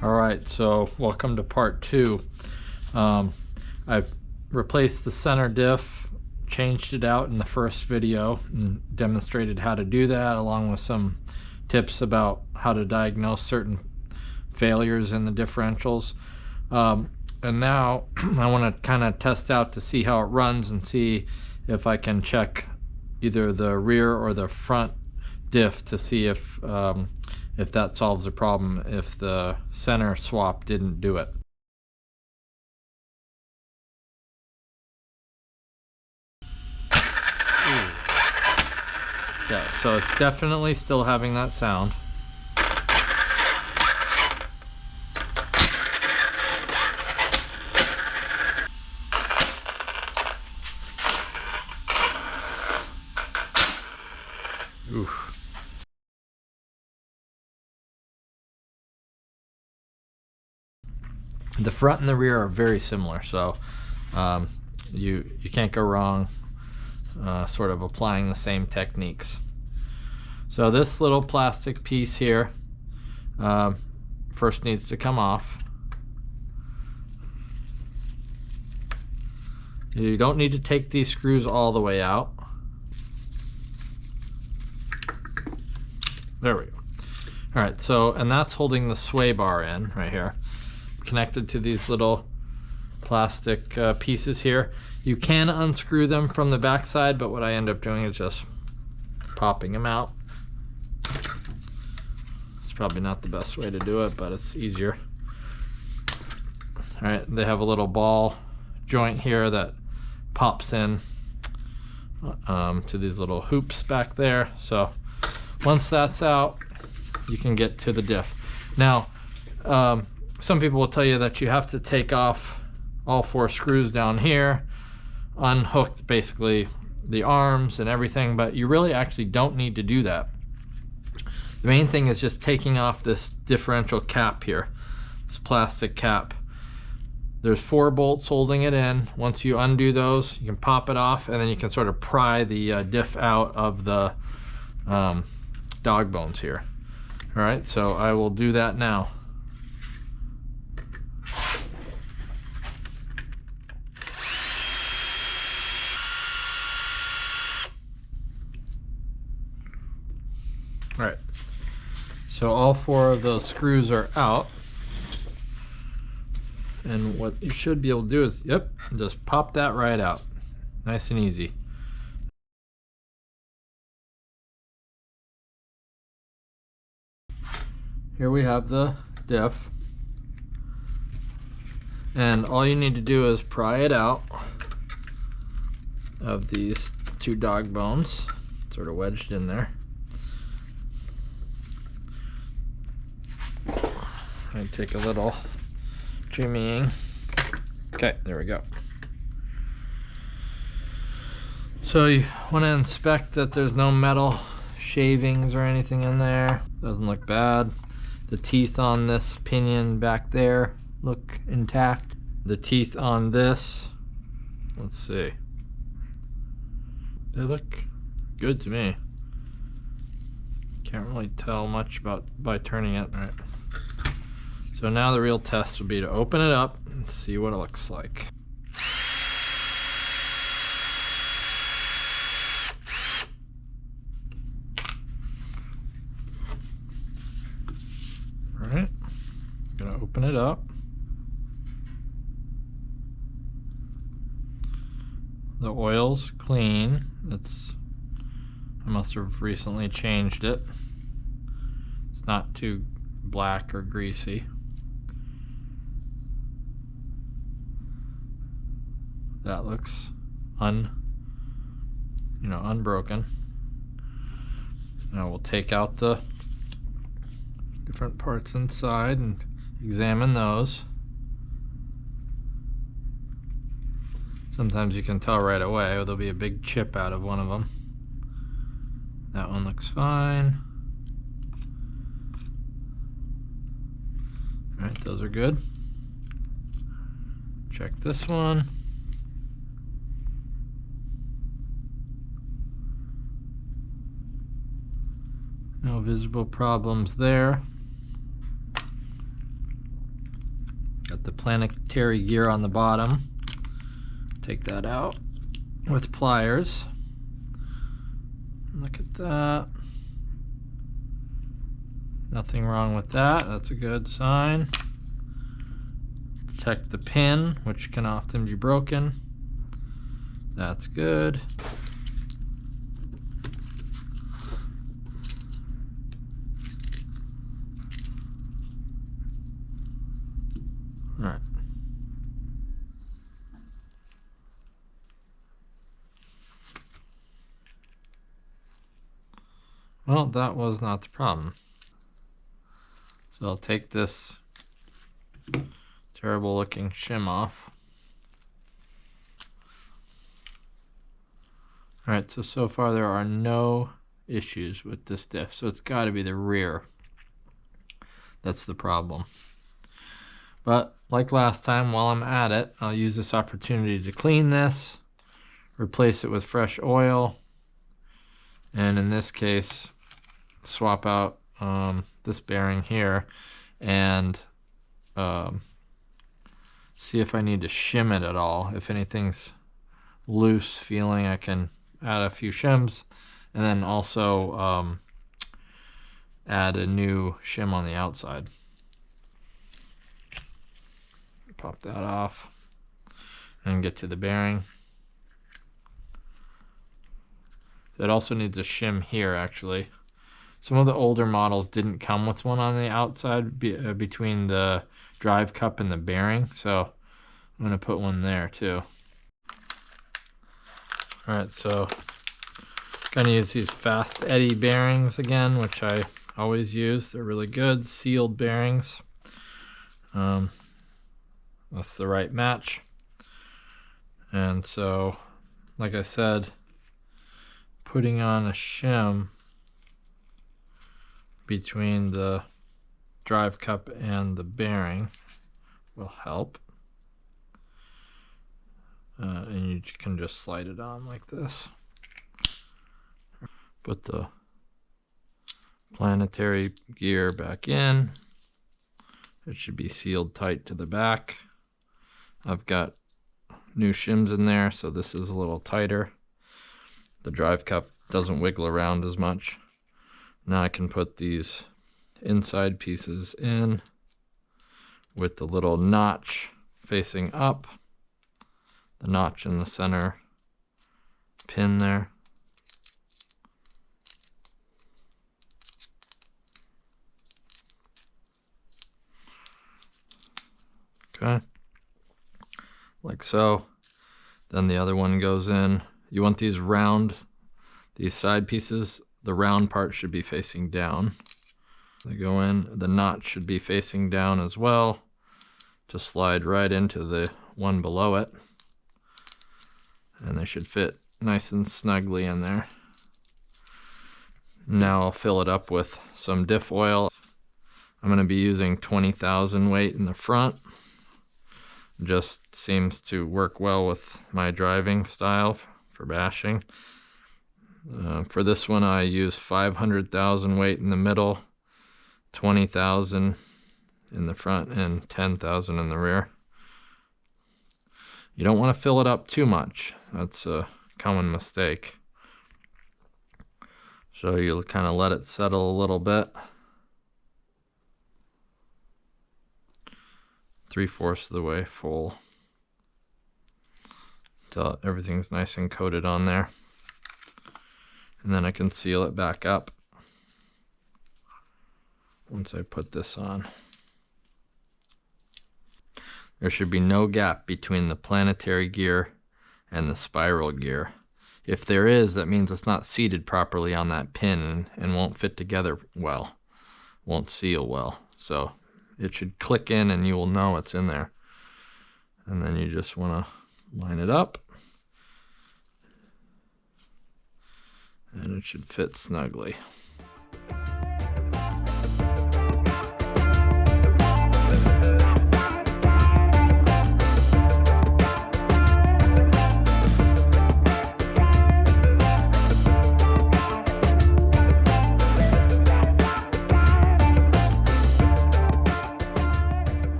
Alright, so welcome to part 2. I've replaced the center diff, changed it out in the first video, and demonstrated how to do that, along with some tips about how to diagnose certain failures in the differentials. And now I want to kind of test out to see how it runs and see if I can check either the rear or the front diff to see if that solves the problem if the center swap didn't do it. Yeah, so it's definitely still having that sound. Oof. The front and the rear are very similar, so you can't go wrong sort of applying the same techniques. So this little plastic piece here first needs to come off. You don't need to take these screws all the way out. There we go. All right, so, and that's holding the sway bar in right here, connected to these little plastic pieces here. You can unscrew them from the back side, but what I end up doing is just popping them out. It's probably not the best way to do it, but it's easier. All right, they have a little ball joint here that pops in to these little hoops back there. So once that's out, you can get to the diff. Now, some people will tell you that you have to take off all 4 screws down here, unhooked basically the arms and everything, but you really actually don't need to do that. The main thing is just taking off this differential cap here, this plastic cap. There's 4 bolts holding it in. Once you undo those, you can pop it off, and then you can sort of pry the diff out of the dog bones here. All right, so I will do that now. All right, so all 4 of those screws are out, and what you should be able to do is, yep, just pop that right out. Nice and easy. Here we have the diff, and all you need to do is pry it out of these 2 dog bones, sort of wedged in there. I take a little jimmying. Okay, there we go. So you want to inspect that there's no metal shavings or anything in there. Doesn't look bad. The teeth on this pinion back there look intact. The teeth on this, let's see, they look good to me. Can't really tell much by turning it. All right. So now the real test would be to open it up and see what it looks like. All right, I'm gonna open it up. The oil's clean. I must have recently changed it. It's not too black or greasy. That looks unbroken. Now we'll take out the different parts inside and examine those. Sometimes you can tell right away, or there'll be a big chip out of one of them. That one looks fine. All right, those are good. Check this one. No visible problems there. planetary gear on the bottom. Take that out with pliers. Look at that. Nothing wrong with that. That's a good sign. Check the pin, which can often be broken. That's good. All right. Well, that was not the problem. So I'll take this terrible looking shim off. Alright, so far there are no issues with this diff, so it's got to be the rear that's the problem. But like last time, while I'm at it, I'll use this opportunity to clean this, replace it with fresh oil, and in this case swap out this bearing here and see if I need to shim it at all. If anything's loose feeling, I can add a few shims, and then also add a new shim on the outside. Pop that off and get to the bearing. It also needs a shim here, actually. Some of the older models didn't come with one on the outside between the drive cup and the bearing, so I'm going to put one there too. Alright, so going to use these fast eddy bearings again, which I always use. They're really good, sealed bearings. That's the right match. And so, like I said, putting on a shim between the drive cup and the bearing will help. And you can just slide it on like this. Put the planetary gear back in. It should be sealed tight to the back. I've got new shims in there, so this is a little tighter. The drive cup doesn't wiggle around as much. Now I can put these inside pieces in with the little notch facing up, the notch in the center pin there. Okay, like so. Then the other one goes in. You want these round, these side pieces, the round part should be facing down. They go in, the notch should be facing down as well to slide right into the one below it. And they should fit nice and snugly in there. Now I'll fill it up with some diff oil. I'm going to be using 20,000 weight in the front. Just seems to work well with my driving style for bashing. For this one I use 500,000 weight in the middle, 20,000 in the front, and 10,000 in the rear. You don't want to fill it up too much. That's a common mistake. So you'll kind of let it settle a little bit. 3/4 of the way full. So everything's nice and coated on there. And then I can seal it back up once I put this on. There should be no gap between the planetary gear and the spiral gear. If there is, that means it's not seated properly on that pin and won't fit together well, won't seal well. So it should click in and you will know it's in there. And then you just want to line it up. And it should fit snugly.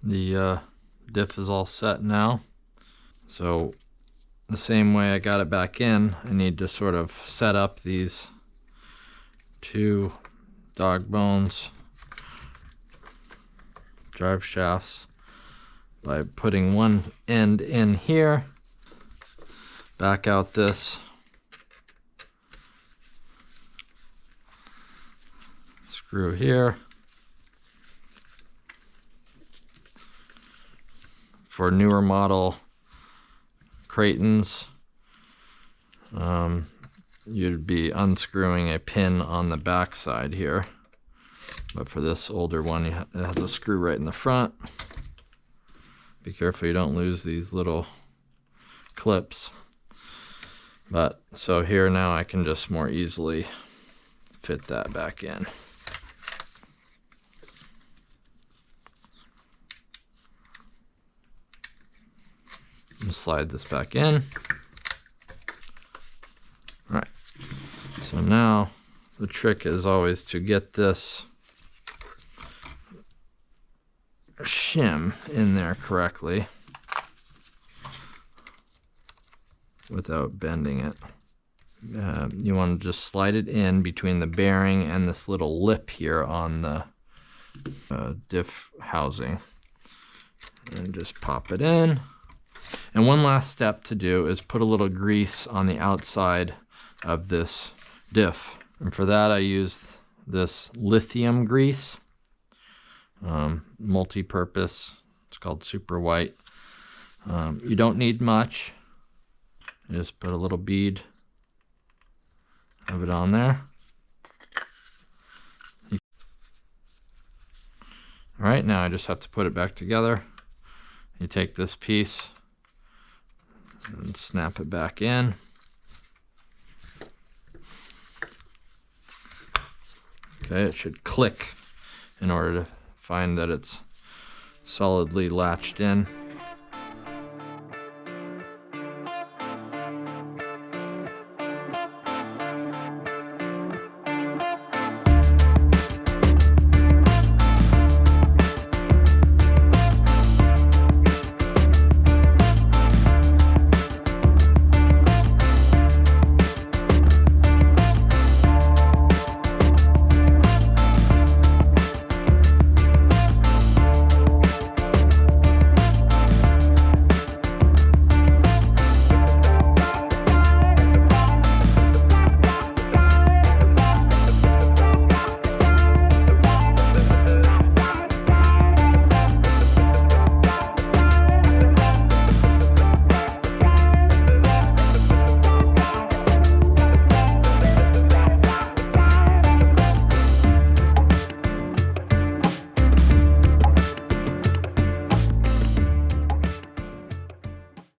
The diff is all set now. So the same way I got it back in, I need to sort of set up these two dog bones drive shafts by putting one end in here, back out this screw here. For newer model Kratons, you'd be unscrewing a pin on the back side here, but for this older one, it has a screw right in the front. Be careful you don't lose these little clips. But so here now I can just more easily fit that back in. And slide this back in. All right, so now the trick is always to get this shim in there correctly without bending it. You want to just slide it in between the bearing and this little lip here on the diff housing, and just pop it in. And one last step to do is put a little grease on the outside of this diff, and for that I use this lithium grease, multi-purpose. It's called Super White. You don't need much. Just put a little bead of it on there. All right, now I just have to put it back together. You take this piece and snap it back in. Okay, it should click in order to find that it's solidly latched in.